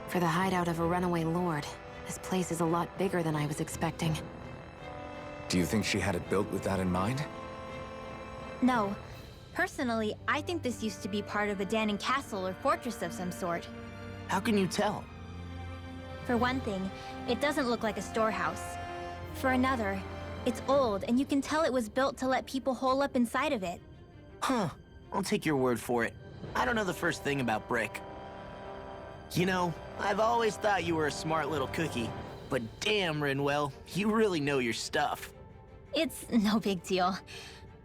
For the hideout of a runaway lord, this place is a lot bigger than I was expecting. Do you think she had it built with that in mind? No. Personally, I think this used to be part of a Danon castle or fortress of some sort. How can you tell? For one thing, it doesn't look like a storehouse. For another, it's old, and you can tell it was built to let people hole up inside of it. Huh. I'll take your word for it. I don't know the first thing about brick. You know, I've always thought you were a smart little cookie. But damn, Rinwell, you really know your stuff. It's no big deal.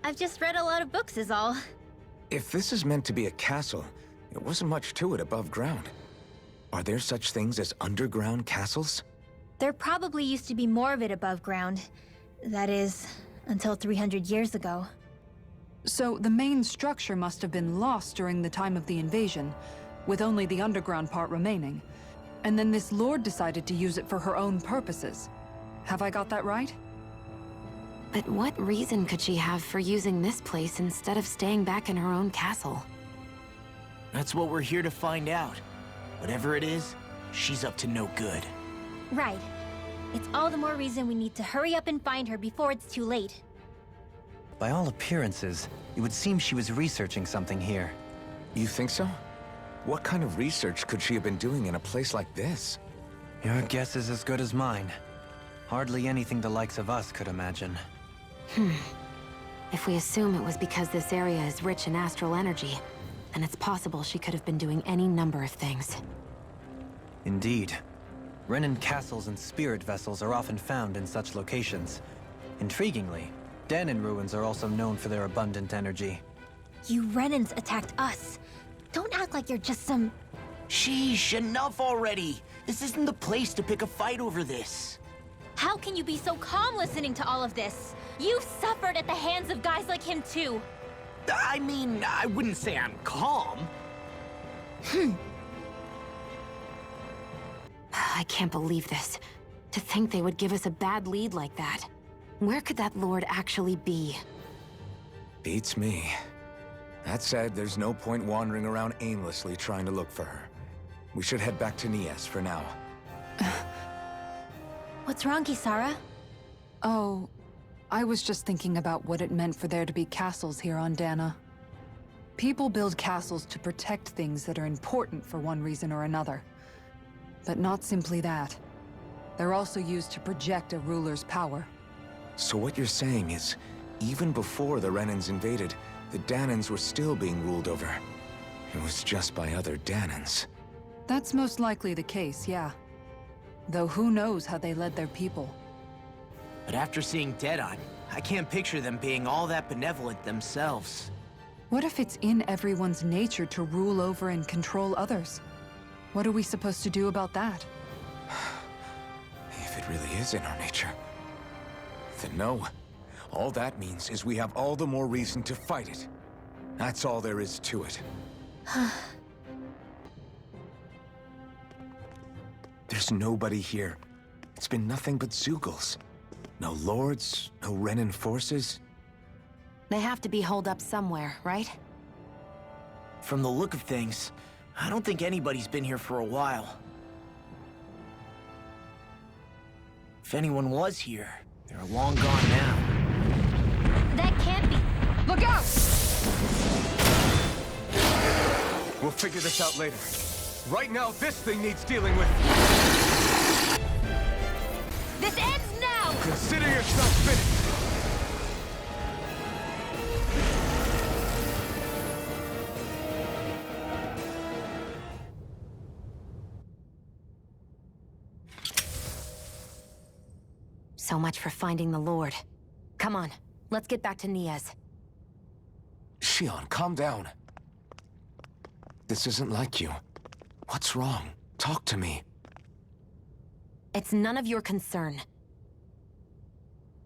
I've just read a lot of books is all. If this is meant to be a castle, there wasn't much to it above ground. Are there such things as underground castles? There probably used to be more of it above ground. That is, until 300 years ago. So the main structure must have been lost during the time of the invasion, with only the underground part remaining. And then this lord decided to use it for her own purposes. Have I got that right? But what reason could she have for using this place instead of staying back in her own castle? That's what we're here to find out. Whatever it is, she's up to no good. Right. It's all the more reason we need to hurry up and find her before it's too late. By all appearances, it would seem she was researching something here. You think so? What kind of research could she have been doing in a place like this? Your guess is as good as mine. Hardly anything the likes of us could imagine. If we assume it was because this area is rich in astral energy, then it's possible she could have been doing any number of things. Indeed. Renan castles and spirit vessels are often found in such locations. Intriguingly, Danon ruins are also known for their abundant energy. You Renans attacked us. Don't act like you're just some... Sheesh, enough already! This isn't the place to pick a fight over this. How can you be so calm listening to all of this? You've suffered at the hands of guys like him too. I mean, I wouldn't say I'm calm. I can't believe this. To think they would give us a bad lead like that. Where could that lord actually be? Beats me. That said, there's no point wandering around aimlessly trying to look for her. We should head back to Nias for now. What's wrong, Kisara? Oh, I was just thinking about what it meant for there to be castles here on Dana. People build castles to protect things that are important for one reason or another. But not simply that. They're also used to project a ruler's power. So what you're saying is, even before the Renans invaded, the Danons were still being ruled over. It was just by other Danons. That's most likely the case, yeah. Though who knows how they led their people. But after seeing Deadon, I can't picture them being all that benevolent themselves. What if it's in everyone's nature to rule over and control others? What are we supposed to do about that? If it really is in our nature, then no. All that means is we have all the more reason to fight it. That's all there is to it. There's nobody here. It's been nothing but Zeugles. No lords, no Renan forces. They have to be holed up somewhere, right? From the look of things, I don't think anybody's been here for a while. If anyone was here, they're long gone now. That can't be. Look out! We'll figure this out later. Right now, this thing needs dealing with. This ends now! Consider yourself finished! So much for finding the Lord. Come on, let's get back to Nias. Shionne, calm down. This isn't like you. What's wrong? Talk to me. It's none of your concern.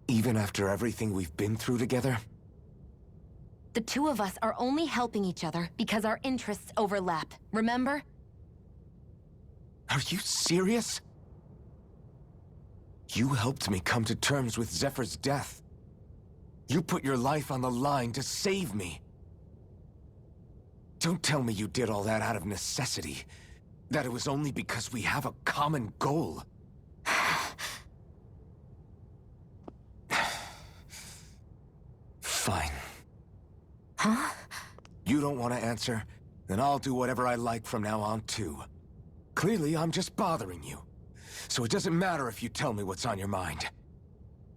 Even after everything we've been through together? The two of us are only helping each other because our interests overlap, remember? Are you serious? You helped me come to terms with Zephyr's death. You put your life on the line to save me. Don't tell me you did all that out of necessity. That it was only because we have a common goal. Fine. Huh? You don't want to answer? Then I'll do whatever I like from now on, too. Clearly, I'm just bothering you. So it doesn't matter if you tell me what's on your mind.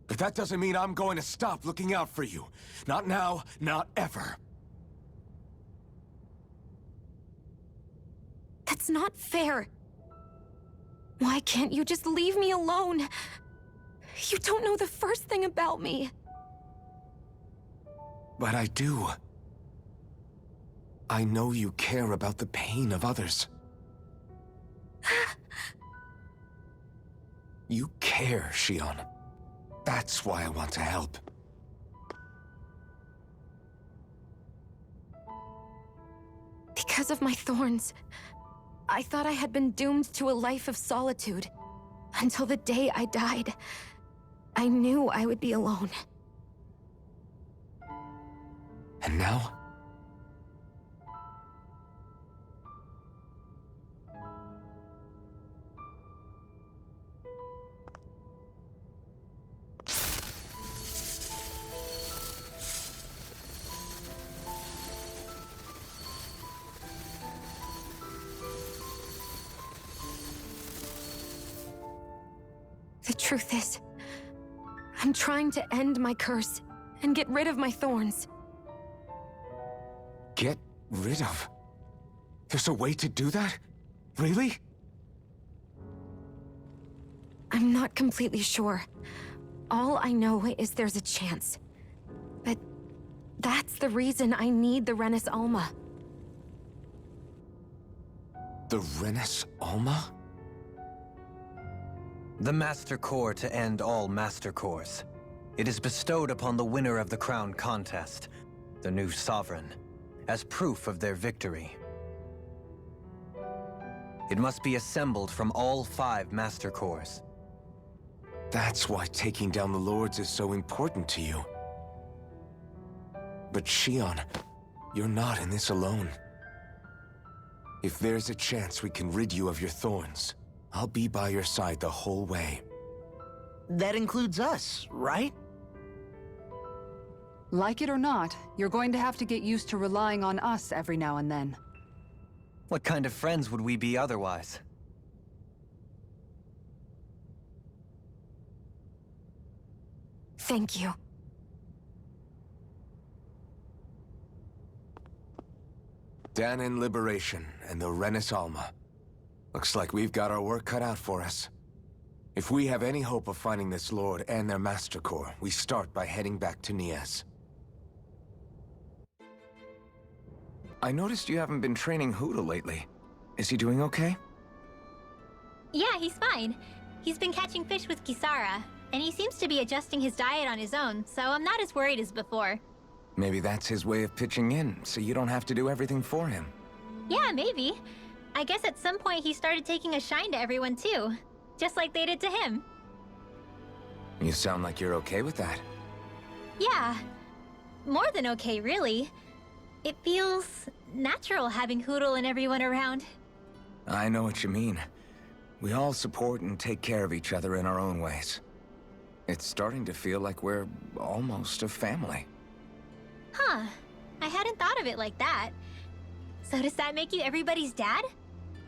But that doesn't mean I'm going to stop looking out for you. Not now, not ever. That's not fair. Why can't you just leave me alone? You don't know the first thing about me. But I do. I know you care about the pain of others. You care, Shionne. That's why I want to help. Because of my thorns, I thought I had been doomed to a life of solitude. Until the day I died, I knew I would be alone. And now? The truth is, I'm trying to end my curse and get rid of my thorns. Get rid of? There's a way to do that? Really? I'm not completely sure. All I know is there's a chance. But that's the reason I need the Renis Alma. The Renis Alma? The Master Core to end all Master Cores. It is bestowed upon the winner of the Crown Contest, the new Sovereign, as proof of their victory. It must be assembled from all 5 Master Cores. That's why taking down the Lords is so important to you. But Shionne, you're not in this alone. If there's a chance we can rid you of your thorns, I'll be by your side the whole way. That includes us, right? Like it or not, you're going to have to get used to relying on us every now and then. What kind of friends would we be otherwise? Thank you. Dahnan Liberation and the Renis Alma. Looks like we've got our work cut out for us. If we have any hope of finding this Lord and their Master Core, we start by heading back to Nias. I noticed you haven't been training Hoodle lately. Is he doing okay? Yeah, he's fine. He's been catching fish with Kisara, and he seems to be adjusting his diet on his own, so I'm not as worried as before. Maybe that's his way of pitching in, so you don't have to do everything for him. Yeah, maybe. I guess at some point he started taking a shine to everyone too, just like they did to him. You sound like you're okay with that. Yeah, more than okay, really. It feels natural having Hoodle and everyone around. I know what you mean. We all support and take care of each other in our own ways. It's starting to feel like we're almost a family. Huh, I hadn't thought of it like that. So does that make you everybody's dad?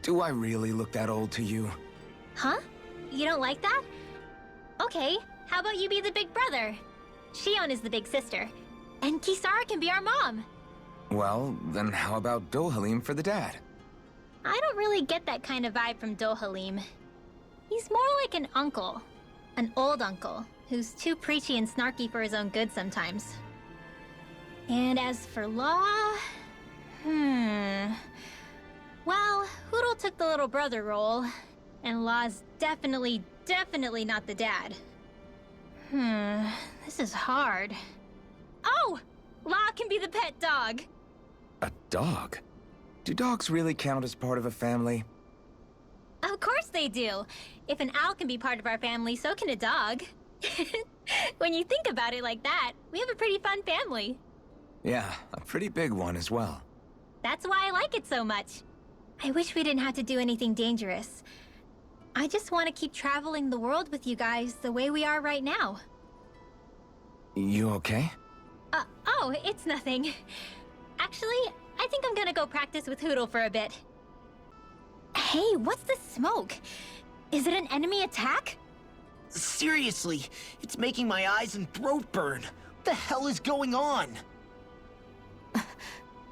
Do I really look that old to you? Huh? You don't like that? Okay, how about you be the big brother? Shionne is the big sister, and Kisara can be our mom. Well, then how about Dohalim for the dad? I don't really get that kind of vibe from Dohalim. He's more like an uncle. An old uncle, who's too preachy and snarky for his own good sometimes. And as for Law... Well, Hoodle took the little brother role, and Law's definitely not the dad. This is hard. Oh! Law can be the pet dog! A dog? Do dogs really count as part of a family? Of course they do! If an owl can be part of our family, so can a dog. When you think about it like that, we have a pretty fun family. Yeah, a pretty big one as well. That's why I like it so much. I wish we didn't have to do anything dangerous. I just want to keep traveling the world with you guys the way we are right now. You okay? Oh, it's nothing. Actually, I think I'm gonna go practice with Hootle for a bit. Hey, what's the smoke? Is it an enemy attack? Seriously, it's making my eyes and throat burn. What the hell is going on?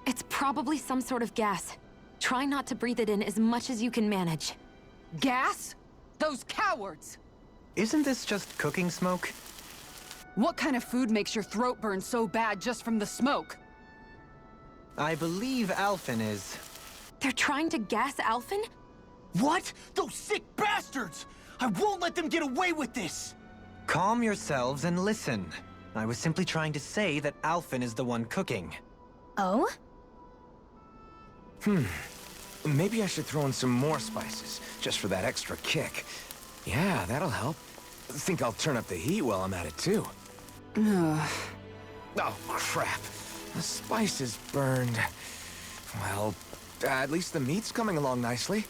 It's probably some sort of gas. Try not to breathe it in as much as you can manage. Gas? Those cowards! Isn't this just cooking smoke? What kind of food makes your throat burn so bad just from the smoke? I believe Alphen is... They're trying to gas Alphen? What? Those sick bastards! I won't let them get away with this! Calm yourselves and listen. I was simply trying to say that Alphen is the one cooking. Oh? Maybe I should throw in some more spices, just for that extra kick. Yeah, that'll help. Think I'll turn up the heat while I'm at it, too. Oh, crap. The spice is burned. Well, at least the meat's coming along nicely.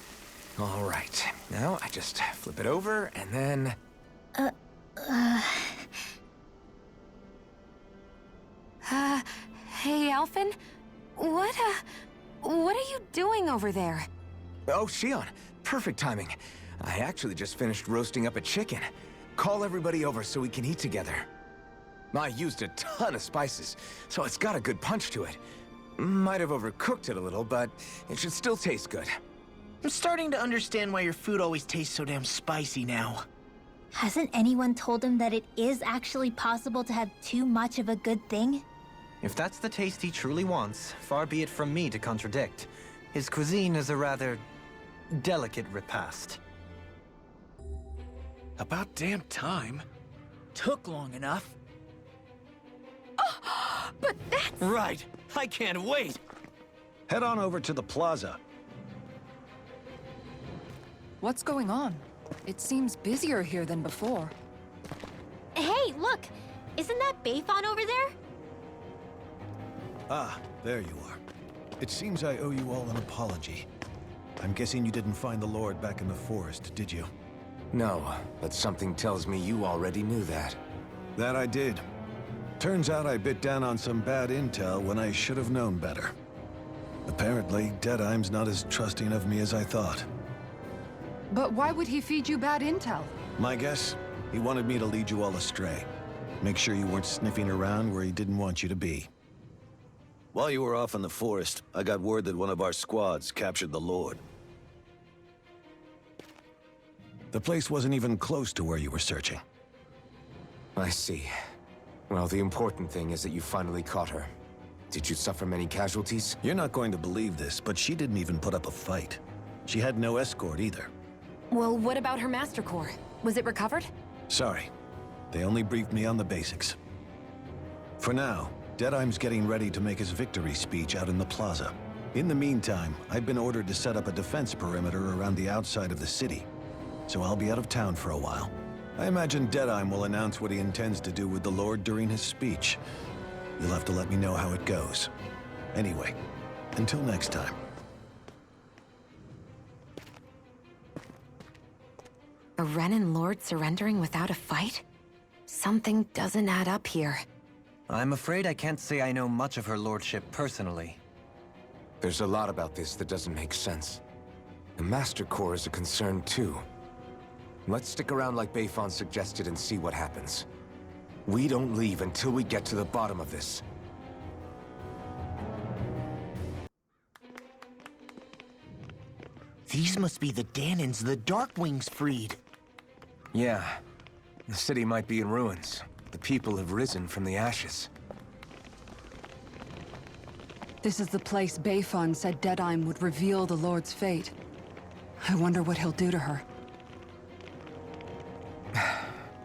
All right. Now, I just flip it over, and then... Hey, Alphen? What are you doing over there? Oh, Shionne. Perfect timing. I actually just finished roasting up a chicken. Call everybody over so we can eat together. I used a ton of spices, so it's got a good punch to it. Might have overcooked it a little, but it should still taste good. I'm starting to understand why your food always tastes so damn spicy now. Hasn't anyone told him that it is actually possible to have too much of a good thing? If that's the taste he truly wants, far be it from me to contradict. His cuisine is a rather... delicate repast. About damn time. Took long enough. But that's... Right. I can't wait. Head on over to the plaza. What's going on? It seems busier here than before. Hey, look! Isn't that Bayfon over there? Ah, there you are. It seems I owe you all an apology. I'm guessing you didn't find the Lord back in the forest, did you? No, but something tells me you already knew that. That I did. Turns out I bit down on some bad intel when I should have known better. Apparently, Deadeye's not as trusting of me as I thought. But why would he feed you bad intel? My guess? He wanted me to lead you all astray. Make sure you weren't sniffing around where he didn't want you to be. While you were off in the forest, I got word that one of our squads captured the Lord. The place wasn't even close to where you were searching. I see. Well, the important thing is that you finally caught her. Did you suffer many casualties? You're not going to believe this, but she didn't even put up a fight. She had no escort either. Well, what about her Master Core? Was it recovered? Sorry. They only briefed me on the basics. For now, Deadeye's getting ready to make his victory speech out in the plaza. In the meantime, I've been ordered to set up a defense perimeter around the outside of the city. So I'll be out of town for a while. I imagine Deadeye will announce what he intends to do with the Lord during his speech. You'll have to let me know how it goes. Anyway, until next time. A Renan Lord surrendering without a fight? Something doesn't add up here. I'm afraid I can't say I know much of her lordship personally. There's a lot about this that doesn't make sense. The Master Core is a concern too. Let's stick around like Bayfon suggested and see what happens. We don't leave until we get to the bottom of this. These must be the Danans the Darkwings freed. Yeah. The city might be in ruins. The people have risen from the ashes. This is the place Bayfon said Deadeye would reveal the Lord's fate. I wonder what he'll do to her.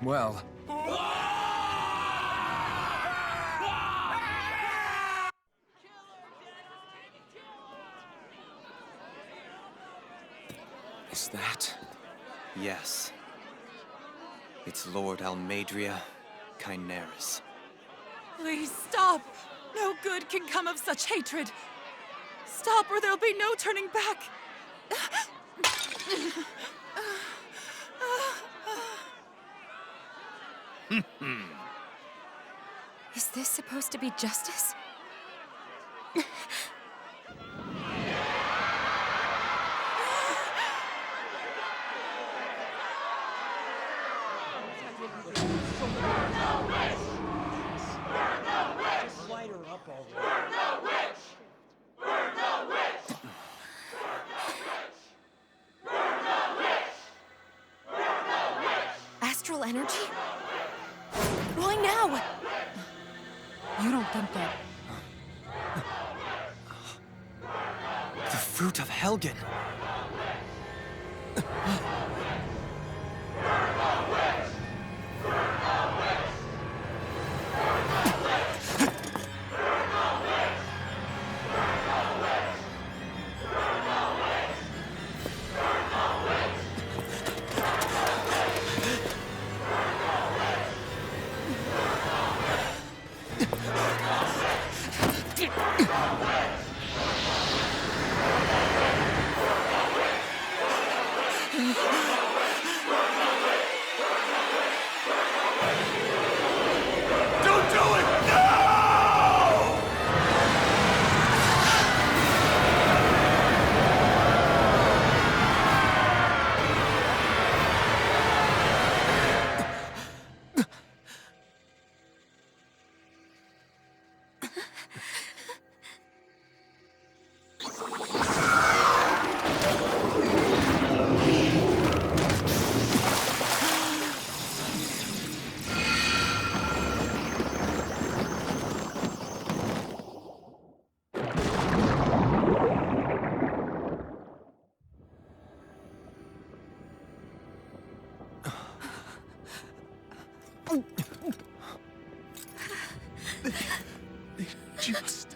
Well... Is that... Yes. It's Lord Almadria Kynaris. Please stop! No good can come of such hatred! Stop or there'll be no turning back! Is this supposed to be justice? Astral energy? Why now? You don't think that... The fruit of Helgen. Just...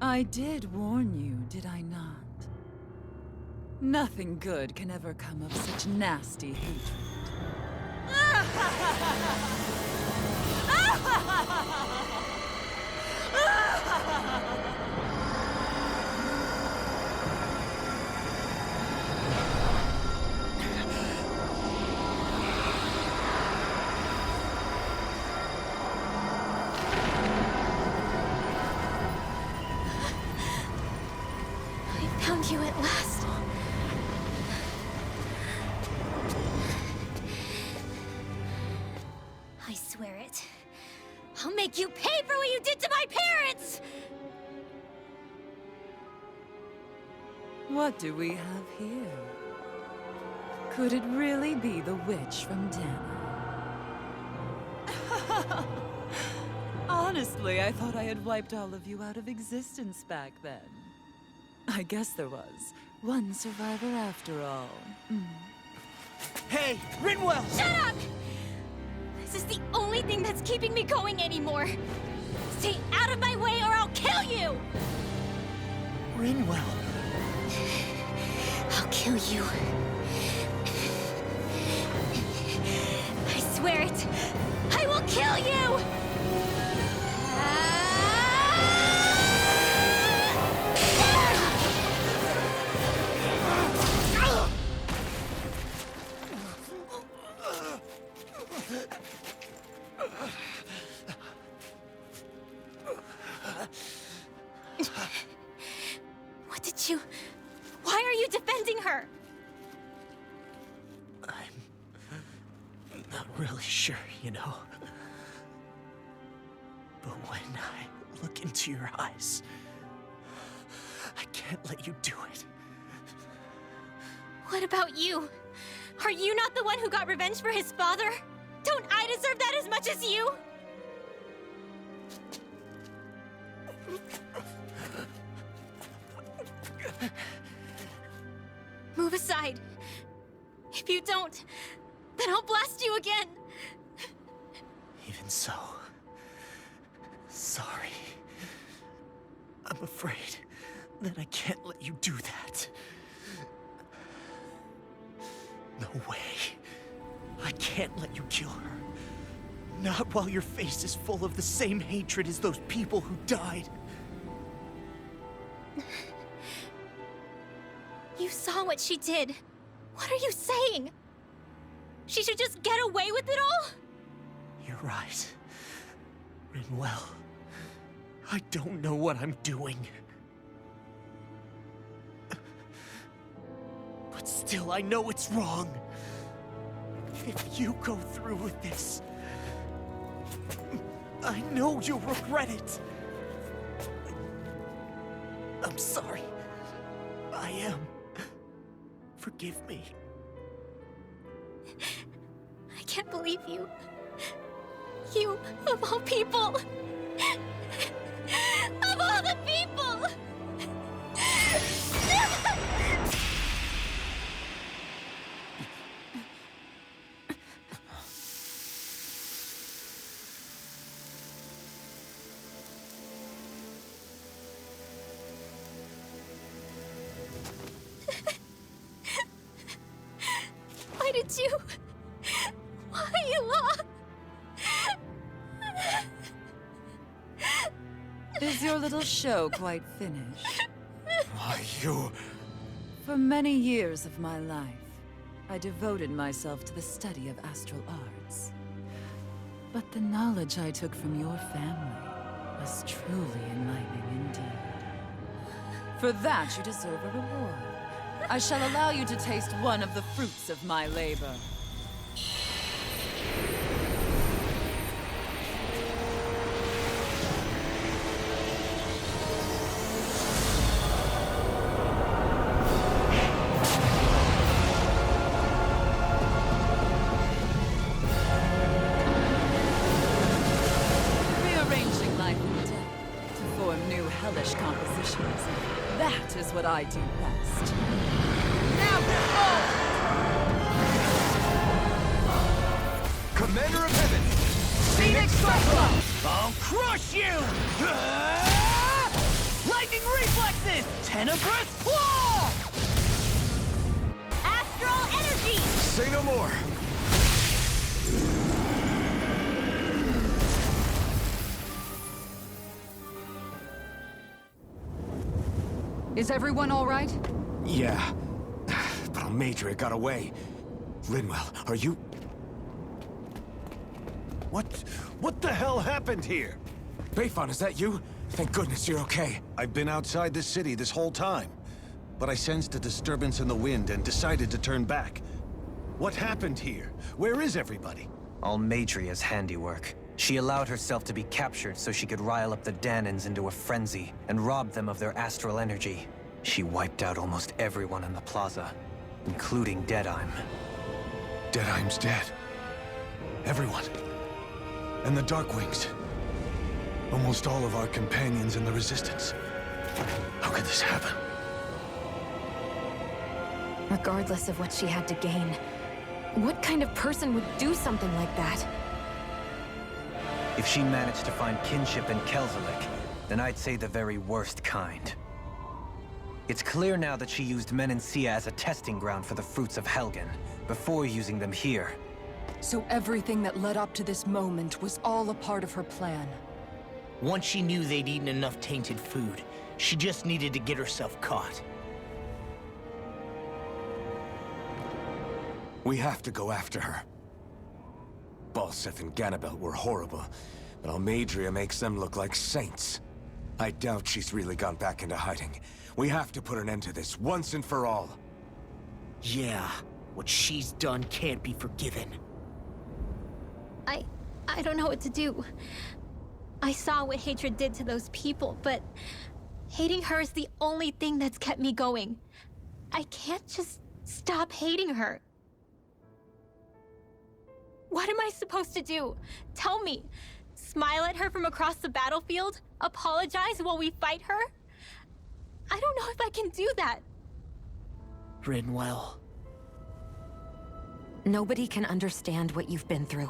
I did warn you, did I not? Nothing good can ever come of such nasty hatred. Found you at last. I swear it. I'll make you pay for what you did to my parents! What do we have here? Could it really be the witch from Dana? Honestly, I thought I had wiped all of you out of existence back then. I guess there was one survivor after all. Hey, Rinwell! Shut up! This is the only thing that's keeping me going anymore. Stay out of my way or I'll kill you! Rinwell. I'll kill you. I swear it. I will kill you! What did you... Why are you defending her? I'm not really sure, you know. But when I look into your eyes. I can't let you do it. What about you? Are you not the one who got revenge for his father? Don't I deserve that as much as you? Move aside. If you don't, then I'll blast you again. Even so, sorry. I'm afraid that I can't let you do that. No way. I can't let you kill her. Not while your face is full of the same hatred as those people who died. You saw what she did. What are you saying? She should just get away with it all? You're right. Rinwell. I don't know what I'm doing. But still, I know it's wrong. If you go through with this, I know you'll regret it. I'm sorry. I am. Forgive me. I can't believe you. You, of all people. Of all the people! Why did you? Why, Ela? Is your little show quite finished? Why, you... For many years of my life, I devoted myself to the study of astral arts. But the knowledge I took from your family was truly enlightening indeed. For that, you deserve a reward. I shall allow you to taste one of the fruits of my labor. Rearranging life and death to form new hellish compositions. That is what I do best. Commander of Heaven! Phoenix Cyclops! I'll crush you! Lightning reflexes! Tenebrous claw! Astral energy! Say no more! Is everyone all right? Yeah. But Almadria got away. Rinwell, are you... What the hell happened here? Bayfon, is that you? Thank goodness you're okay. I've been outside the city this whole time, but I sensed a disturbance in the wind and decided to turn back. What happened here? Where is everybody? Almadria's handiwork. She allowed herself to be captured so she could rile up the Danans into a frenzy and rob them of their astral energy. She wiped out almost everyone in the plaza, including Deadheim. Deadheim's dead. Everyone. And the Darkwings. Almost all of our companions in the Resistance. How could this happen? Regardless of what she had to gain, what kind of person would do something like that? If she managed to find kinship in Kelzelik, then I'd say the very worst kind. It's clear now that she used Menancia as a testing ground for the fruits of Helgen, before using them here. So everything that led up to this moment was all a part of her plan. Once she knew they'd eaten enough tainted food, she just needed to get herself caught. We have to go after her. Balseth and Ganabelt were horrible, but Almadria makes them look like saints. I doubt she's really gone back into hiding. We have to put an end to this, once and for all. Yeah, what she's done can't be forgiven. I don't know what to do. I saw what hatred did to those people, but hating her is the only thing that's kept me going. I can't just stop hating her. What am I supposed to do? Tell me. Smile at her from across the battlefield? Apologize while we fight her? I don't know if I can do that. Rinwell. Nobody can understand what you've been through.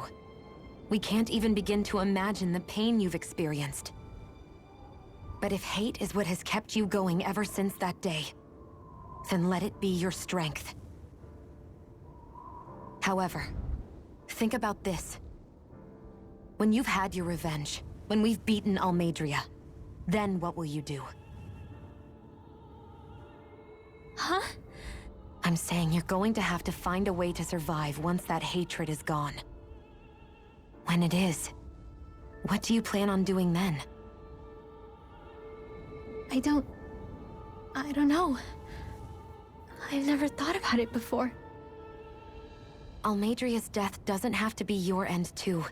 We can't even begin to imagine the pain you've experienced. But if hate is what has kept you going ever since that day, then let it be your strength. However, think about this. When you've had your revenge, when we've beaten Almadria, then what will you do? Huh? I'm saying you're going to have to find a way to survive once that hatred is gone. When it is, what do you plan on doing then? I don't know. I've never thought about it before. Almadria's death doesn't have to be your end too.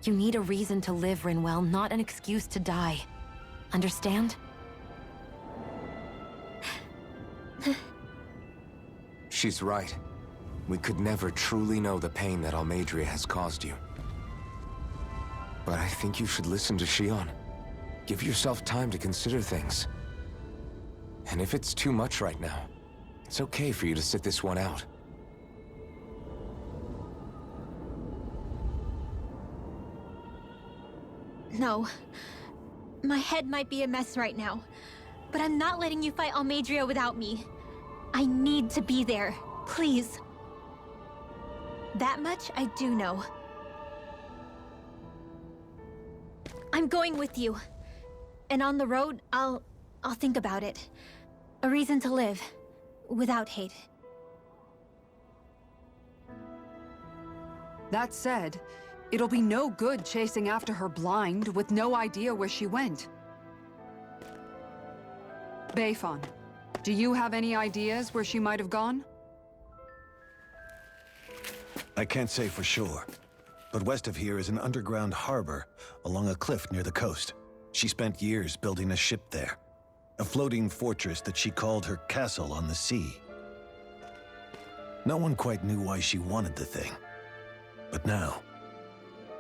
You need a reason to live, Rinwell, not an excuse to die. Understand? She's right. We could never truly know the pain that Almadria has caused you. But I think you should listen to Shionne. Give yourself time to consider things. And if it's too much right now, it's okay for you to sit this one out. No. My head might be a mess right now, but I'm not letting you fight Almadria without me. I need to be there, please. That much I do know. I'm going with you. And on the road, I'll think about it. A reason to live, without hate. That said, it'll be no good chasing after her blind with no idea where she went. Bayfon, do you have any ideas where she might have gone? I can't say for sure, but west of here is an underground harbor along a cliff near the coast. She spent years building a ship there, a floating fortress that she called her castle on the sea. No one quite knew why she wanted the thing, but now...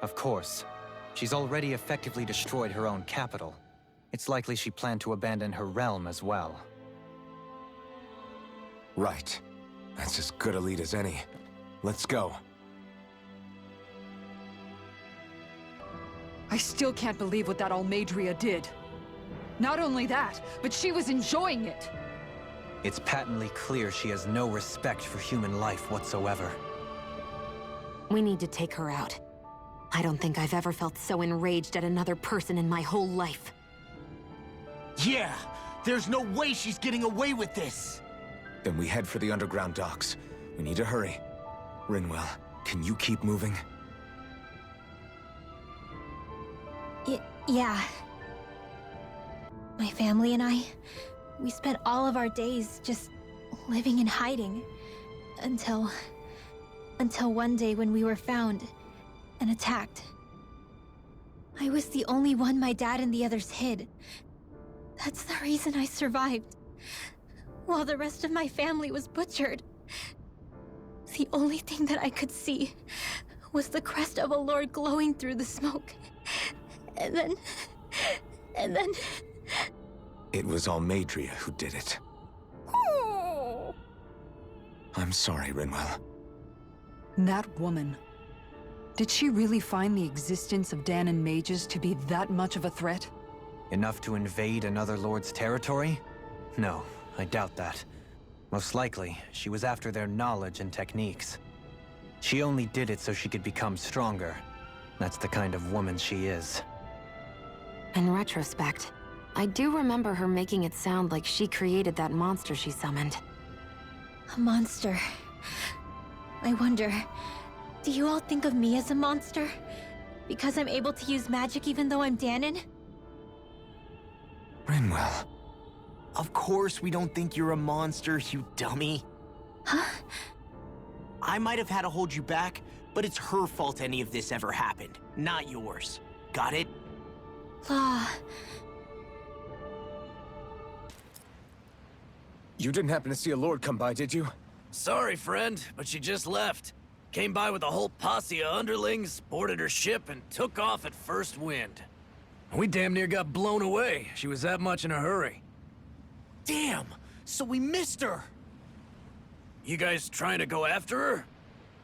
Of course. She's already effectively destroyed her own capital. It's likely she planned to abandon her realm as well. Right. That's as good a lead as any. Let's go. I still can't believe what that Almadria did. Not only that, but she was enjoying it. It's patently clear she has no respect for human life whatsoever. We need to take her out. I don't think I've ever felt so enraged at another person in my whole life. Yeah! There's no way she's getting away with this! Then we head for the underground docks. We need to hurry. Rinwell, can you keep moving? Yeah. My family and I, we spent all of our days just living in hiding. Until one day when we were found and attacked. I was the only one my dad and the others hid. That's the reason I survived. While the rest of my family was butchered. The only thing that I could see was the crest of a lord glowing through the smoke. And then... It was Almadria who did it. I'm sorry, Rinwell. That woman. Did she really find the existence of Dahnan mages to be that much of a threat? Enough to invade another lord's territory? No, I doubt that. Most likely, she was after their knowledge and techniques. She only did it so she could become stronger. That's the kind of woman she is. In retrospect, I do remember her making it sound like she created that monster she summoned. A monster. I wonder, do you all think of me as a monster? Because I'm able to use magic even though I'm Dahnan? Rinwell. Of course we don't think you're a monster, you dummy. Huh? I might have had to hold you back, but it's her fault any of this ever happened, not yours. Got it? You didn't happen to see a lord come by, did you? Sorry, friend, but she just left. Came by with a whole posse of underlings, boarded her ship, and took off at first wind. We damn near got blown away. She was that much in a hurry. Damn! So we missed her! You guys trying to go after her?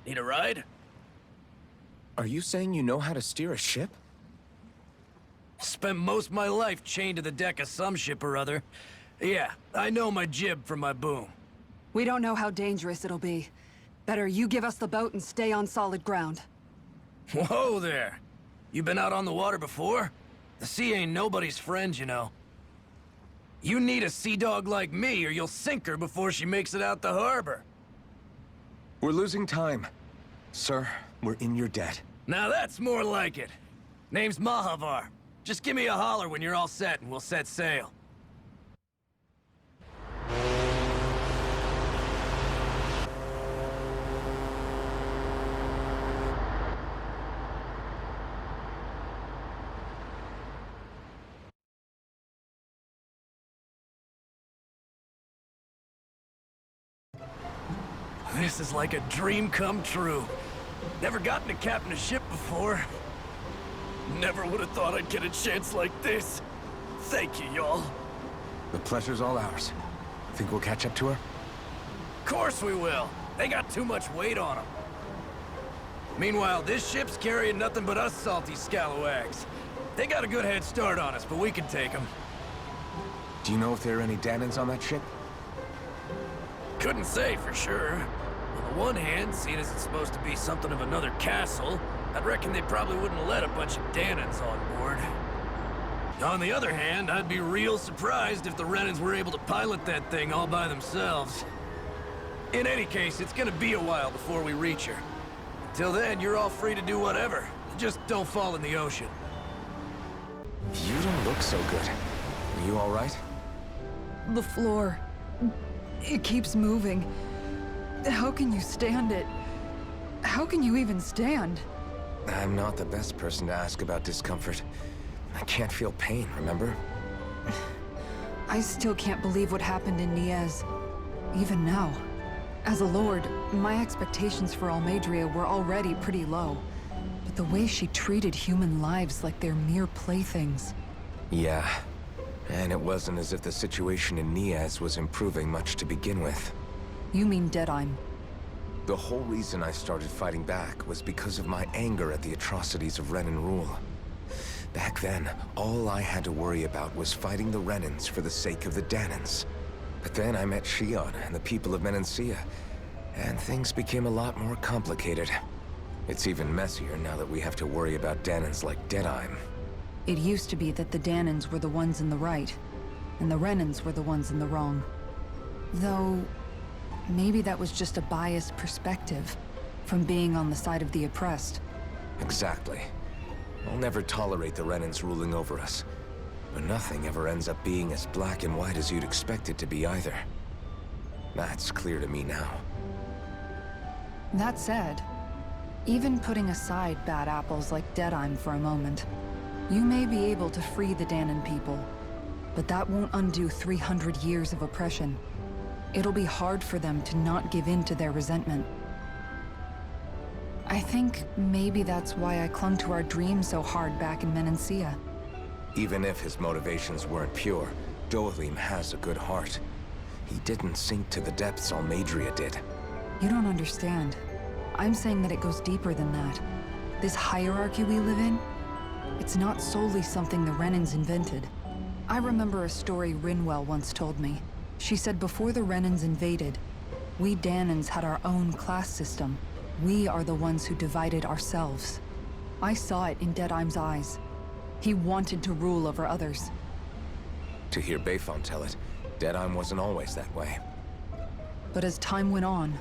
Need a ride? Are you saying you know how to steer a ship? Spent most of my life chained to the deck of some ship or other. Yeah, I know my jib from my boom. We don't know how dangerous it'll be. Better you give us the boat and stay on solid ground. Whoa there! You been out on the water before? The sea ain't nobody's friend, you know. You need a sea dog like me, or you'll sink her before she makes it out the harbor. We're losing time. Sir, we're in your debt. Now that's more like it. Name's Mahavar. Just give me a holler when you're all set and we'll set sail. This is like a dream come true. Never gotten to captain a ship before. Never would have thought I'd get a chance like this. Thank you, y'all. The pleasure's all ours. Think we'll catch up to her? Course we will. They got too much weight on them. Meanwhile, this ship's carrying nothing but us salty scalawags. They got a good head start on us, but we can take them. Do you know if there are any Danans on that ship? Couldn't say for sure. On the one hand, seeing as it's supposed to be something of another castle, I'd reckon they probably wouldn't let a bunch of Danans on board. On the other hand, I'd be real surprised if the Renans were able to pilot that thing all by themselves. In any case, it's gonna be a while before we reach her. Until then, you're all free to do whatever. Just don't fall in the ocean. You don't look so good. Are you all right? The floor. It keeps moving. How can you stand it? How can you even stand? I'm not the best person to ask about discomfort. I can't feel pain, remember? I still can't believe what happened in Niez. Even now. As a lord, my expectations for Almeidrea were already pretty low. But the way she treated human lives like they're mere playthings. Yeah. And it wasn't as if the situation in Niez was improving much to begin with. You mean Deadheim? The whole reason I started fighting back was because of my anger at the atrocities of Renan rule. Back then, all I had to worry about was fighting the Renans for the sake of the Danans. But then I met Shionne and the people of Menancia, and things became a lot more complicated. It's even messier now that we have to worry about Danans like Deadheim. It used to be that the Danans were the ones in the right, and the Renans were the ones in the wrong. Though, maybe that was just a biased perspective, from being on the side of the oppressed. Exactly. I'll never tolerate the Renans ruling over us. But nothing ever ends up being as black and white as you'd expect it to be either. That's clear to me now. That said, even putting aside bad apples like Deadheim for a moment, you may be able to free the Danan people, but that won't undo 300 years of oppression. It'll be hard for them to not give in to their resentment. I think maybe that's why I clung to our dream so hard back in Menancia. Even if his motivations weren't pure, Dohalim has a good heart. He didn't sink to the depths Almeidrea did. You don't understand. I'm saying that it goes deeper than that. This hierarchy we live in, it's not solely something the Renans invented. I remember a story Rinwell once told me. She said before the Renans invaded, we Danans had our own class system. We are the ones who divided ourselves. I saw it in Deadheim's eyes. He wanted to rule over others. To hear Bayfon tell it, Deadheim wasn't always that way. But as time went on,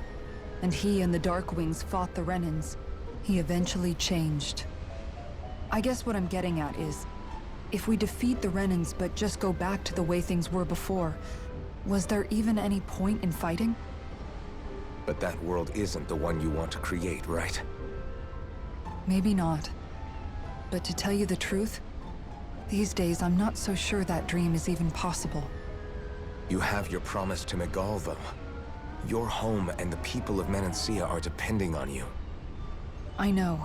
and he and the Darkwings fought the Renans, he eventually changed. I guess what I'm getting at is, if we defeat the Renans but just go back to the way things were before, was there even any point in fighting? But that world isn't the one you want to create, right? Maybe not. But to tell you the truth, These days, I'm not so sure that dream is even possible. You have your promise to Megal, though. Your home and the people of Menancia are depending on you. I know.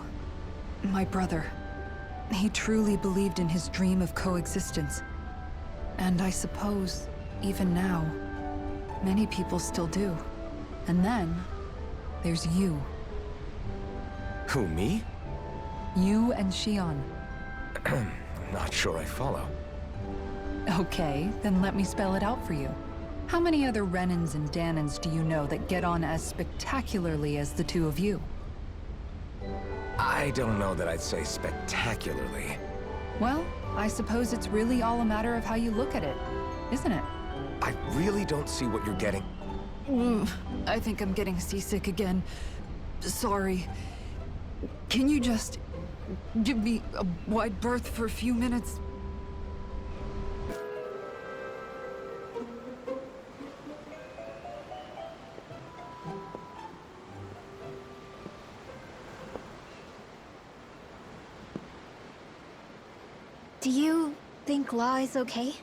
My brother. He truly believed in his dream of coexistence. And I suppose, even now, many people still do. And then, there's you. Who, me? You and Shionne. I'm not sure I follow. Okay, then let me spell it out for you. How many other Renans and Danans do you know that get on as spectacularly as the two of you? I don't know that I'd say spectacularly. Well, I suppose it's really all a matter of how you look at it, isn't it? I really don't see what you're getting. I think I'm getting seasick again. Sorry. Can you just give me a wide berth for a few minutes? Do you think Law is okay?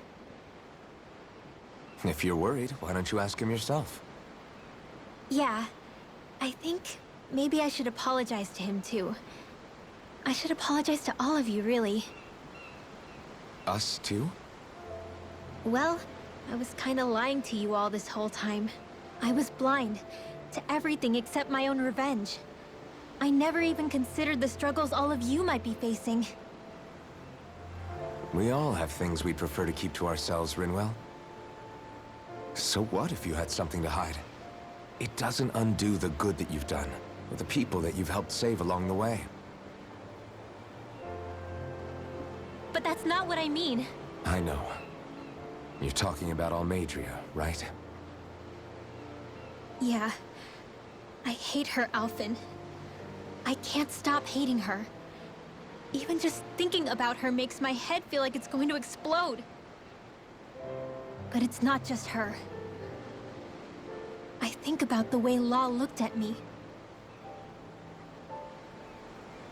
If you're worried, why don't you ask him yourself? Yeah. I think maybe I should apologize to him too. I should apologize to all of you, really. Us too? Well, I was kinda lying to you all this whole time. I was blind to everything except my own revenge. I never even considered the struggles all of you might be facing. We all have things we'd prefer to keep to ourselves, Rinwell. So what if you had something to hide? It doesn't undo the good that you've done, or the people that you've helped save along the way. But that's not what I mean. I know. You're talking about Almadria, right? Yeah. I hate her, Alphen. I can't stop hating her. Even just thinking about her makes my head feel like it's going to explode. But it's not just her. I think about the way Law looked at me.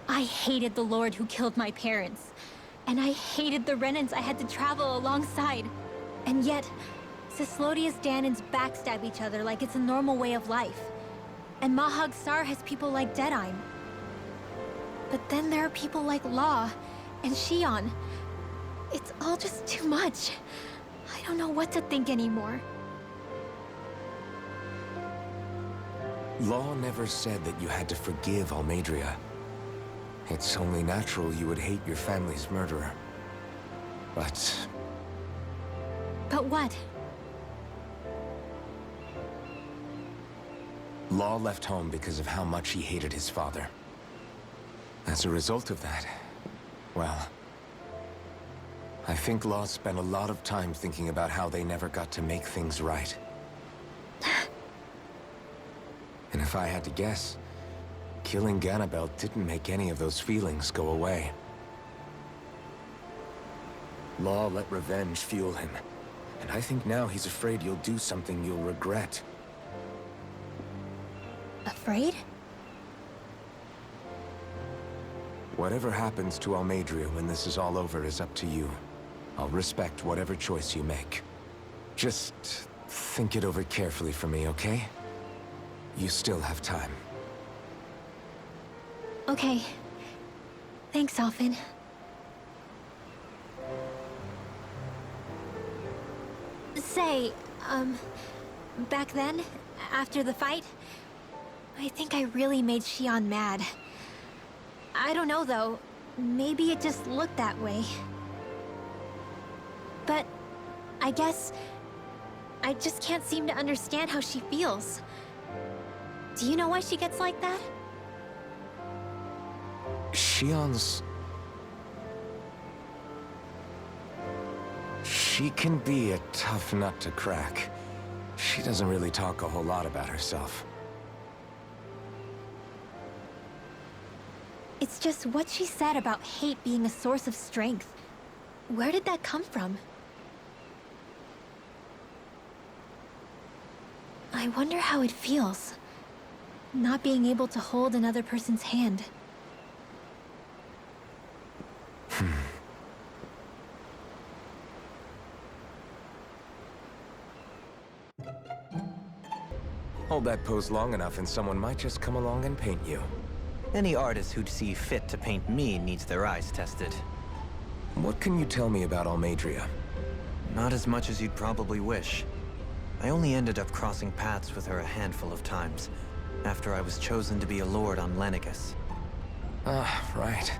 I hated the Lord who killed my parents. And I hated the Renans I had to travel alongside. And yet, Cislodia's Danans backstab each other like it's a normal way of life. And Mahag Sar has people like Deadheim. But then there are people like Law and Shionne. It's all just too much. I don't know what to think anymore. Law never said that you had to forgive Almadria. It's only natural you would hate your family's murderer. But what? Law left home because of how much he hated his father. As a result of that, well, I think Law spent a lot of time thinking about how they never got to make things right. And if I had to guess, killing Ganabel didn't make any of those feelings go away. Law let revenge fuel him, and I think now he's afraid you'll do something you'll regret. Afraid? Whatever happens to Almadria when this is all over is up to you. I'll respect whatever choice you make. Just think it over carefully for me, okay? You still have time. Okay. Thanks, Alphen. Say, back then, after the fight, I think I really made Shionne mad. I don't know, though. Maybe it just looked that way. But I guess I just can't seem to understand how she feels. Do you know why she gets like that? Shionne's... She can be a tough nut to crack. She doesn't really talk a whole lot about herself. It's just what she said about hate being a source of strength. Where did that come from? I wonder how it feels, not being able to hold another person's hand. Hold that pose long enough and someone might just come along and paint you. Any artist who'd see fit to paint me needs their eyes tested. What can you tell me about Almadria? Not as much as you'd probably wish. I only ended up crossing paths with her a handful of times, after I was chosen to be a lord on Lenegus. Ah, right.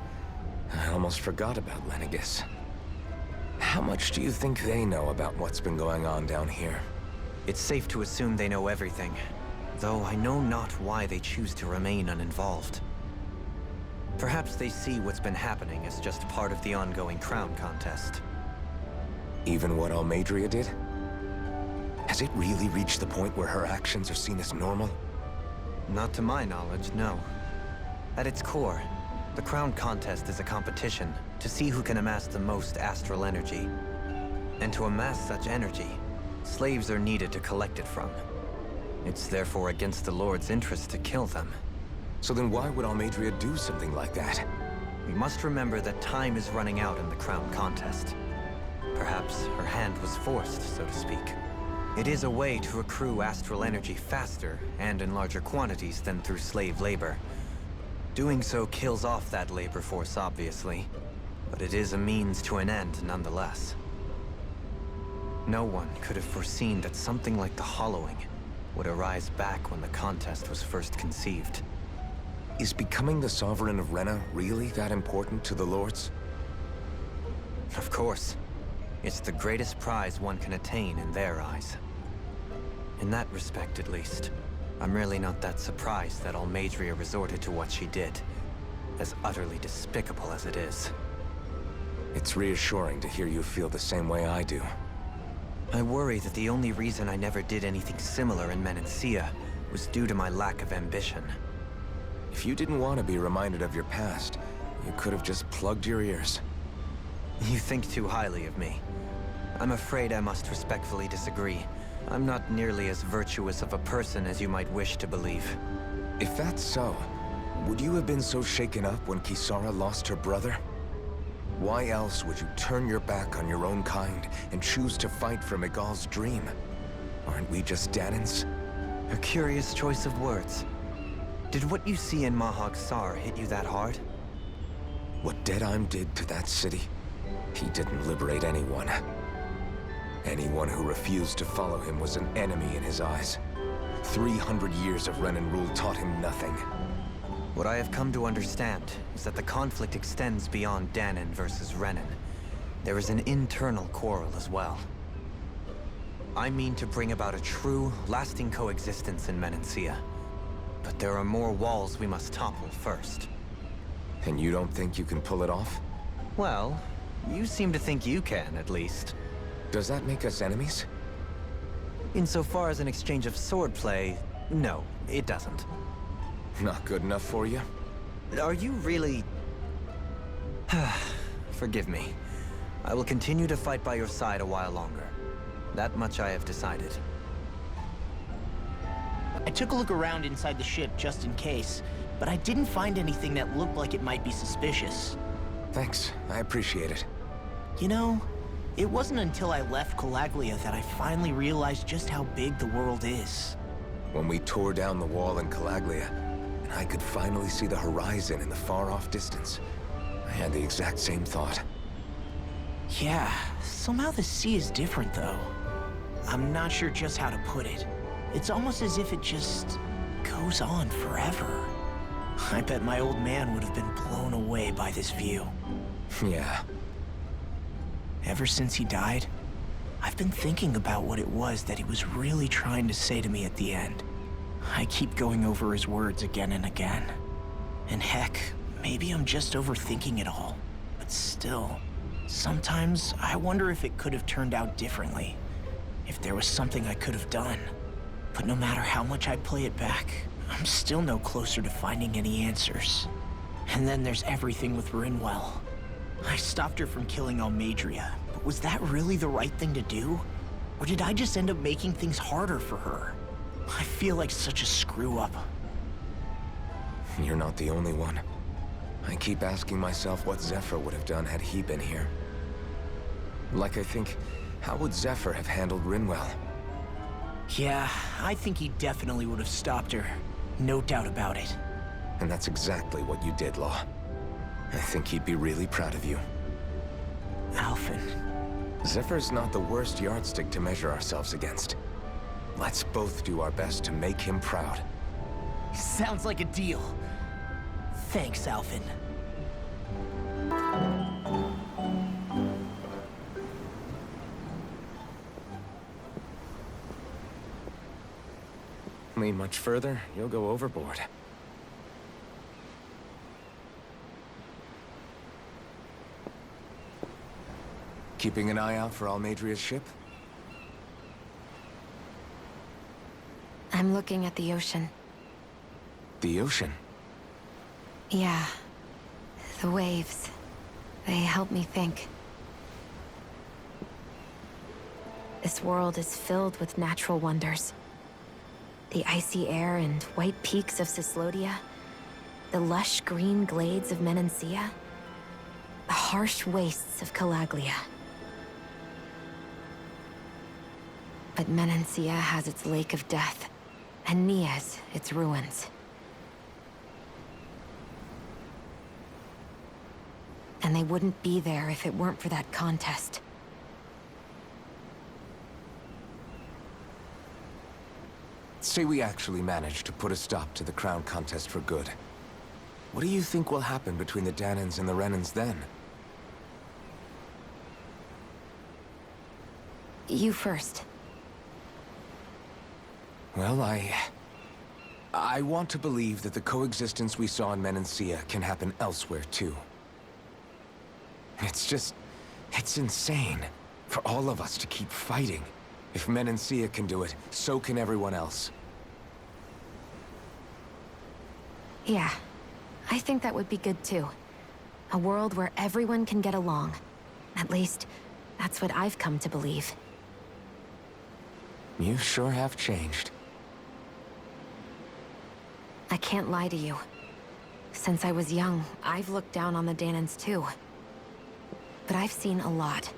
I almost forgot about Lenegus. How much do you think they know about what's been going on down here? It's safe to assume they know everything, though I know not why they choose to remain uninvolved. Perhaps they see what's been happening as just part of the ongoing crown contest. Even what Almadria did? Has it really reached the point where her actions are seen as normal? Not to my knowledge, no. At its core, the crown contest is a competition to see who can amass the most astral energy. And to amass such energy, slaves are needed to collect it from. It's therefore against the Lord's interest to kill them. So then why would Almadria do something like that? We must remember that time is running out in the crown contest. Perhaps her hand was forced, so to speak. It is a way to accrue astral energy faster and in larger quantities than through slave labor. Doing so kills off that labor force, obviously, but it is a means to an end nonetheless. No one could have foreseen that something like the Hollowing would arise back when the contest was first conceived. Is becoming the Sovereign of Rena really that important to the Lords? Of course. It's the greatest prize one can attain in their eyes. In that respect, at least, I'm really not that surprised that Almadria resorted to what she did, as utterly despicable as it is. It's reassuring to hear you feel the same way I do. I worry that the only reason I never did anything similar in Menancia was due to my lack of ambition. If you didn't want to be reminded of your past, you could have just plugged your ears. You think too highly of me. I'm afraid I must respectfully disagree. I'm not nearly as virtuous of a person as you might wish to believe. If that's so, would you have been so shaken up when Kisara lost her brother? Why else would you turn your back on your own kind and choose to fight for Miguel's dream? Aren't we just Danans? A curious choice of words. Did what you see in Mahag Sar hit you that hard? What Deadheim did to that city, he didn't liberate anyone. Anyone who refused to follow him was an enemy in his eyes. 300 years of Renan rule taught him nothing. What I have come to understand is that the conflict extends beyond Danan versus Renan. There is an internal quarrel as well. I mean to bring about a true, lasting coexistence in Menancia. But there are more walls we must topple first. And you don't think you can pull it off? Well, you seem to think you can, at least. Does that make us enemies? Insofar as an exchange of swordplay, no, it doesn't. Not good enough for you? Are you really... Forgive me. I will continue to fight by your side a while longer. That much I have decided. I took a look around inside the ship just in case, but I didn't find anything that looked like it might be suspicious. Thanks, I appreciate it. You know, it wasn't until I left Calaglia that I finally realized just how big the world is. When we tore down the wall in Calaglia, and I could finally see the horizon in the far-off distance, I had the exact same thought. Yeah, somehow the sea is different though. I'm not sure just how to put it. It's almost as if it just goes on forever. I bet my old man would have been blown away by this view. Yeah. Ever since he died, I've been thinking about what it was that he was really trying to say to me at the end. I keep going over his words again and again. And heck, maybe I'm just overthinking it all. But still, sometimes I wonder if it could have turned out differently. If there was something I could have done. But no matter how much I play it back, I'm still no closer to finding any answers. And then there's everything with Rinwell. I stopped her from killing Almadria, but was that really the right thing to do? Or did I just end up making things harder for her? I feel like such a screw-up. You're not the only one. I keep asking myself what Zephyr would have done had he been here. Like I think, how would Zephyr have handled Rinwell? Yeah, I think he definitely would have stopped her. No doubt about it. And that's exactly what you did, Law. I think he'd be really proud of you. Alphen. Zephyr's not the worst yardstick to measure ourselves against. Let's both do our best to make him proud. Sounds like a deal. Thanks, Alphen. Lean much further, you'll go overboard. Keeping an eye out for Almadria's ship? I'm looking at the ocean. The ocean? Yeah. The waves. They help me think. This world is filled with natural wonders. The icy air and white peaks of Cyslodia. The lush green glades of Menancia. The harsh wastes of Calaglia. But Menancia has its Lake of Death, and Nias its ruins. And they wouldn't be there if it weren't for that contest. Say we actually manage to put a stop to the crown contest for good. What do you think will happen between the Danans and the Renans then? You first. Well, I want to believe that the coexistence we saw in Menancia can happen elsewhere, too. It's insane for all of us to keep fighting. If Menancia can do it, so can everyone else. Yeah, I think that would be good too. A world where everyone can get along. At least, that's what I've come to believe. You sure have changed. I can't lie to you. Since I was young, I've looked down on the Danans too. But I've seen a lot.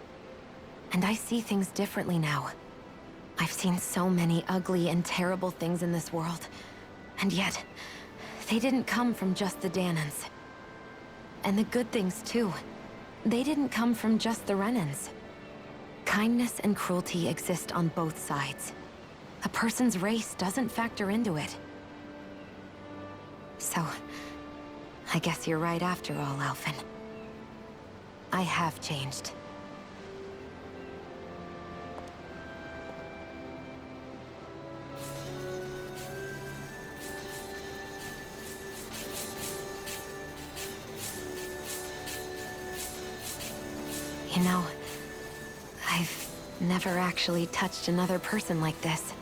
And I see things differently now. I've seen so many ugly and terrible things in this world. And yet, they didn't come from just the Danans. And the good things too. They didn't come from just the Renans. Kindness and cruelty exist on both sides. A person's race doesn't factor into it. So, I guess you're right after all, Alphen. I have changed. You know, I've never actually touched another person like this.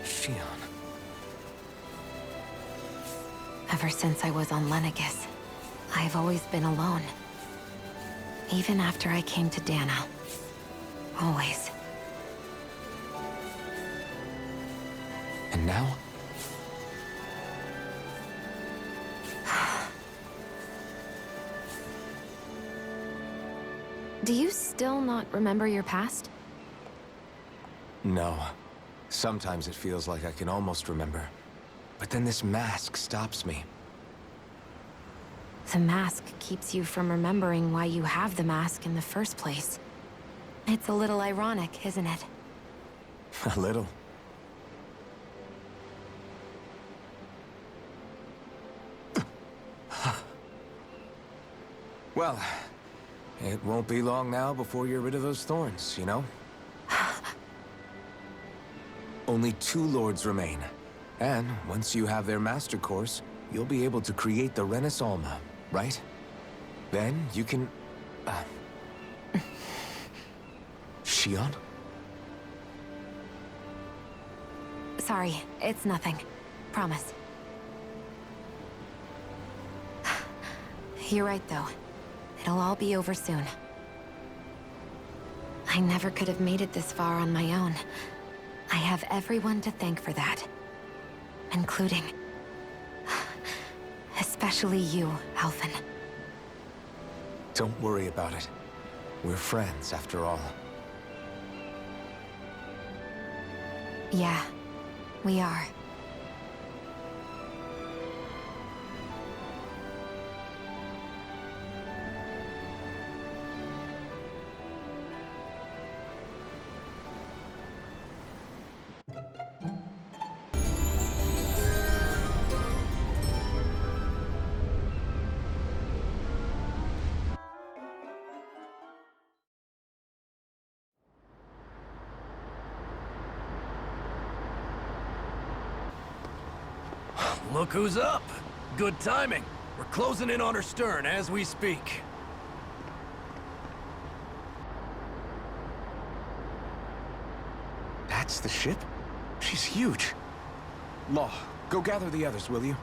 Shionne. Ever since I was on Lenegis, I've always been alone. Even after I came to Dana. Always. And now? Do you still not remember your past? No. Sometimes it feels like I can almost remember. But then this mask stops me. The mask keeps you from remembering why you have the mask in the first place. It's a little ironic, isn't it? A little. Well, it won't be long now before you're rid of those thorns, you know? Only 2 lords remain. And once you have their master course, you'll be able to create the Renis Alma, right? Then you can... Shionne? Sorry, it's nothing. Promise. You're right, though. It'll all be over soon. I never could have made it this far on my own. I have everyone to thank for that. Including... especially you, Alphen. Don't worry about it. We're friends, after all. Yeah, we are. Look who's up! Good timing. We're closing in on her stern as we speak. That's the ship? She's huge. Law, go gather the others, will you?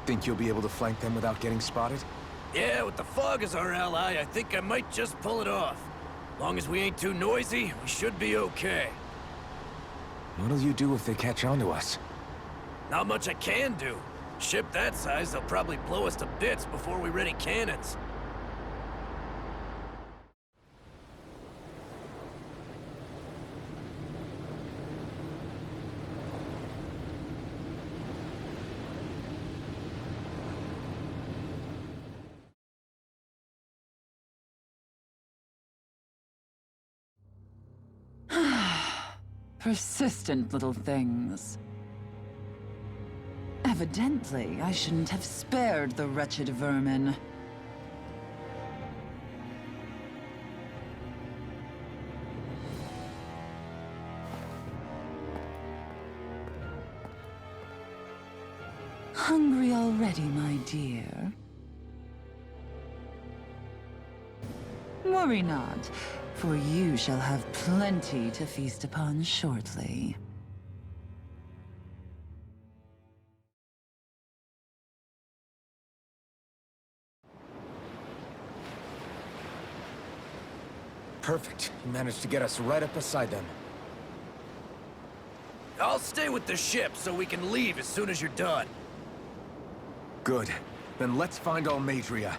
Think you'll be able to flank them without getting spotted? Yeah, with the fog as our ally, I think I might just pull it off. Long as we ain't too noisy, we should be okay. What'll you do if they catch on to us? Not much I can do. Ship that size, they'll probably blow us to bits before we ready cannons. Persistent little things. Evidently, I shouldn't have spared the wretched vermin. Hungry already, my dear? Worry not, for you shall have plenty to feast upon shortly. Perfect. You managed to get us right up beside them. I'll stay with the ship so we can leave as soon as you're done. Good. Then let's find Almadria.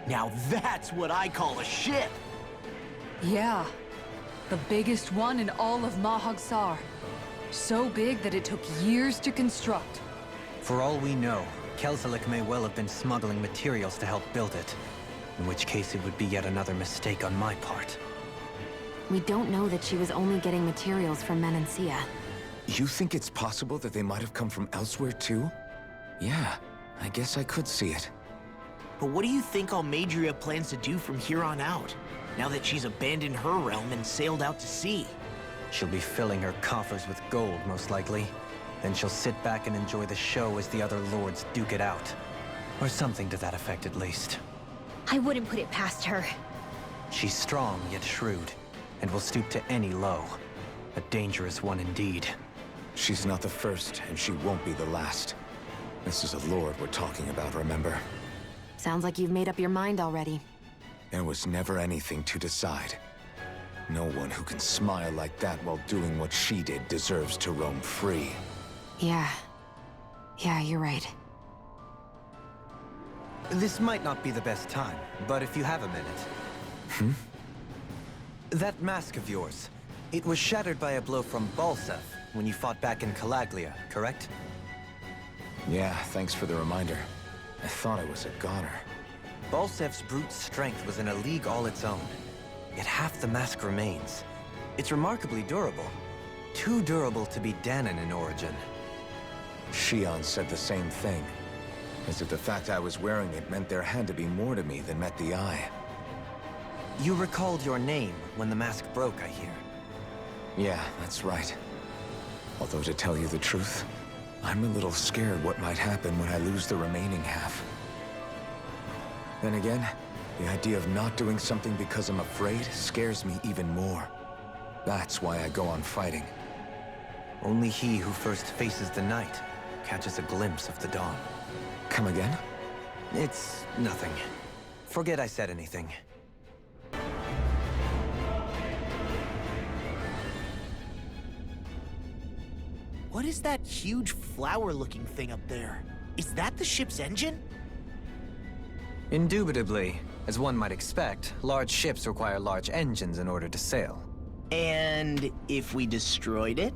Now that's what I call a ship! Yeah. The biggest one in all of Mahagsar. So big that it took years to construct. For all we know, Kelzelik may well have been smuggling materials to help build it. In which case it would be yet another mistake on my part. We don't know that she was only getting materials from Menancia. You think it's possible that they might have come from elsewhere too? Yeah, I guess I could see it. But what do you think Almadria plans to do from here on out, now that she's abandoned her realm and sailed out to sea? She'll be filling her coffers with gold, most likely. Then she'll sit back and enjoy the show as the other lords duke it out. Or something to that effect, at least. I wouldn't put it past her. She's strong, yet shrewd, and will stoop to any low. A dangerous one indeed. She's not the first, and she won't be the last. This is a lord we're talking about, remember? Sounds like you've made up your mind already. There was never anything to decide. No one who can smile like that while doing what she did deserves to roam free. Yeah, you're right. This might not be the best time, but if you have a minute... That mask of yours, it was shattered by a blow from Balsef when you fought back in Calaglia, correct? Yeah, thanks for the reminder. I thought I was a goner. Balsef's brute strength was in a league all its own. Yet half the mask remains. It's remarkably durable. Too durable to be Danon in origin. Shionne said the same thing. As if the fact I was wearing it meant there had to be more to me than met the eye. You recalled your name when the mask broke, I hear. Yeah, that's right. Although to tell you the truth, I'm a little scared what might happen when I lose the remaining half. Then again, the idea of not doing something because I'm afraid scares me even more. That's why I go on fighting. Only he who first faces the night catches a glimpse of the dawn. Come again? It's nothing. Forget I said anything. What is that huge flower-looking thing up there? Is that the ship's engine? Indubitably. As one might expect, large ships require large engines in order to sail. And if we destroyed it?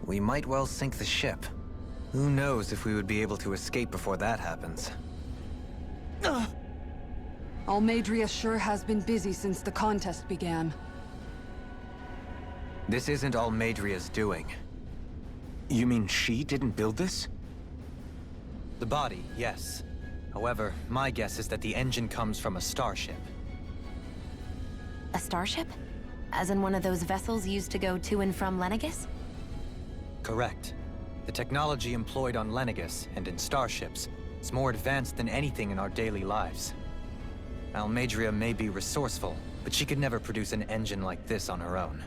We might well sink the ship. Who knows if we would be able to escape before that happens. Almadria sure has been busy since the contest began. This isn't Almadria's doing. You mean she didn't build this? The body, yes. However, my guess is that the engine comes from a starship. A starship? As in one of those vessels used to go to and from Lenegis? Correct. The technology employed on Lenegis and in starships is more advanced than anything in our daily lives. Almadria may be resourceful, but she could never produce an engine like this on her own.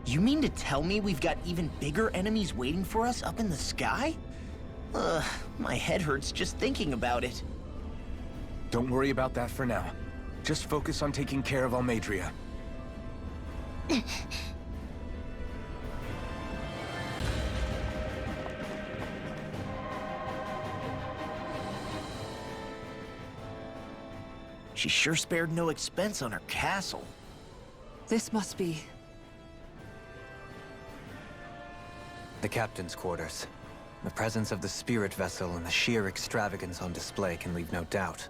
You mean to tell me we've got even bigger enemies waiting for us up in the sky? My head hurts just thinking about it. Don't worry about that for now. Just focus on taking care of Almadria. She sure spared no expense on her castle. This must be... The captain's quarters. The presence of the spirit vessel and the sheer extravagance on display can leave no doubt.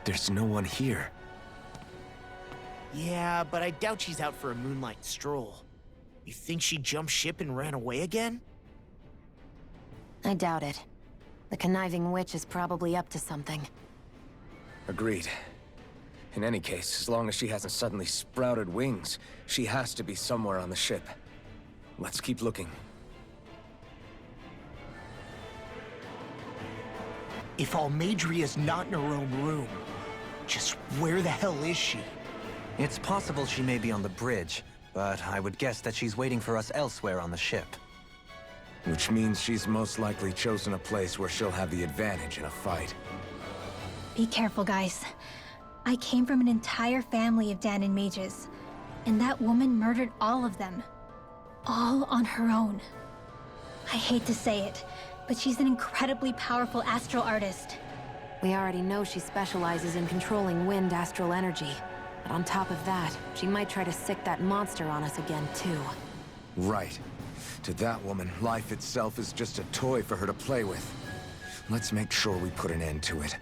There's no one here. Yeah, but I doubt she's out for a moonlight stroll. You think she jumped ship and ran away again? I doubt it. The conniving witch is probably up to something. Agreed. In any case, as long as she hasn't suddenly sprouted wings, she has to be somewhere on the ship. Let's keep looking. If Almadria's not in her own room, just where the hell is she? It's possible she may be on the bridge, but I would guess that she's waiting for us elsewhere on the ship. Which means she's most likely chosen a place where she'll have the advantage in a fight. Be careful, guys. I came from an entire family of Danon mages, and that woman murdered all of them. All on her own. I hate to say it, but she's an incredibly powerful astral artist. We already know she specializes in controlling wind astral energy. But on top of that, she might try to sick that monster on us again, too. Right. To that woman, life itself is just a toy for her to play with. Let's make sure we put an end to it.